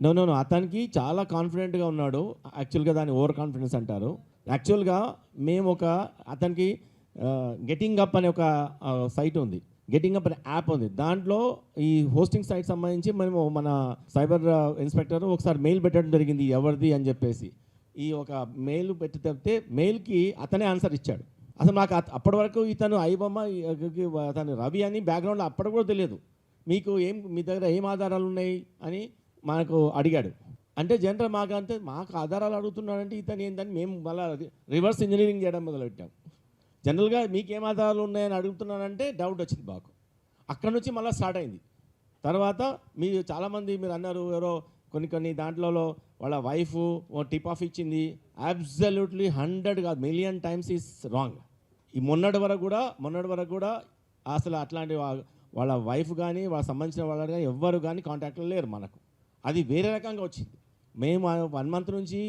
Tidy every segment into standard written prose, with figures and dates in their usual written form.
No no no అతనికి చాలా కాన్ఫిడెంట్గా ఉన్నాడు. యాక్చువల్గా దాన్ని ఓవర్ కాన్ఫిడెన్స్ అంటారు. యాక్చువల్గా మేము అతనికి గెటింగ్ అప్ అనే ఒక సైట్ ఉంది, గెటింగ్ అప్ అనే యాప్ ఉంది. దాంట్లో ఈ హోస్టింగ్ సైట్ సంబంధించి మేము మన సైబర్ ఇన్స్పెక్టర్ ఒకసారి మెయిల్ పెట్టడం జరిగింది, ఎవరిది అని చెప్పేసి. ఈ ఒక మెయిల్ పెట్టి తప్పితే మెయిల్కి అతనే ఆన్సర్ ఇచ్చాడు. అసలు నాకు అప్పటి వరకు ఇతను ఐబొమ్మ అతను రవి అని బ్యాక్గ్రౌండ్లో అప్పటి కూడా తెలియదు. మీకు మీ దగ్గర ఏం ఆధారాలు ఉన్నాయి అని మనకు అడిగాడు. అంటే జనరల్ మాకు ఆధారాలు అడుగుతున్నాడంటే ఇతను ఏంటని మేము మళ్ళీ రివర్స్ ఇంజనీరింగ్ చేయడం మొదలుపెట్టాం. జనరల్గా మీకేం ఆధారాలు ఉన్నాయని అడుగుతున్నానంటే డౌట్ వచ్చింది మాకు. అక్కడ నుంచి మళ్ళీ స్టార్ట్ అయింది. తర్వాత చాలామంది మీరు అన్నారు ఎవరో కొన్ని దాంట్లో వాళ్ళ వైఫ్ టిప్ ఆఫ్ ఇచ్చింది. అబ్సల్యూట్లీ 100 కాదు మిలియన్ టైమ్స్ ఈజ్ రాంగ్. ఈ మొన్నటి వరకు కూడా అసలు అట్లాంటి వాళ్ళ వైఫ్ కానీ వాళ్ళకి సంబంధించిన వాళ్ళు కానీ ఎవ్వరు కానీ కాంటాక్ట్లో లేరు మనకు. అది వేరే రకంగా వచ్చింది. మేము 1 month నుంచి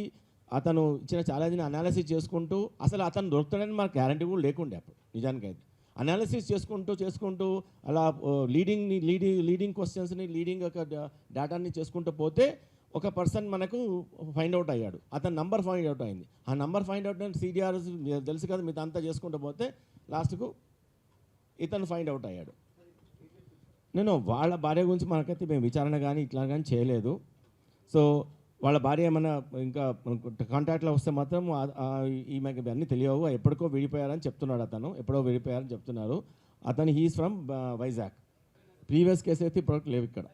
అతను ఇచ్చిన ఛాలెంజ్ని అనాలిసిస్ చేసుకుంటూ, అసలు అతను దొరుకుతాడని మనకు గ్యారంటీ కూడా లేకుండే అప్పుడు. నిజానికి అయితే అనాలిసిస్ చేసుకుంటూ అలా లీడింగ్ క్వశ్చన్స్ని లీడింగ్ ఒక డేటాని చేసుకుంటూ పోతే ఒక పర్సన్ మనకు ఫైండ్ అవుట్ అయ్యాడు. అతని నంబర్ ఫైండ్ అవుట్ అయింది. ఆ నంబర్ ఫైండ్ అవుట్ అయిన CDR తెలుసు కదా, మీతో అంతా చేసుకుంటూ పోతే లాస్ట్కు ఇతను ఫైండ్ అవుట్ అయ్యాడు. నేను వాళ్ళ భార్య గురించి మనకైతే మేము విచారణ కానీ ఇట్లా కానీ చేయలేదు. సో వాళ్ళ భార్య ఏమన్నా ఇంకా కాంటాక్ట్లో వస్తే మాత్రం ఈమెకి అన్నీ తెలియవు, ఎప్పటికో విడిపోయారని చెప్తున్నాడు. ఎప్పుడో విడిపోయారని చెప్తున్నారు. అతను he's from Vizag. Previous case అయితే ఇప్పటివరకు లేవు ఇక్కడ.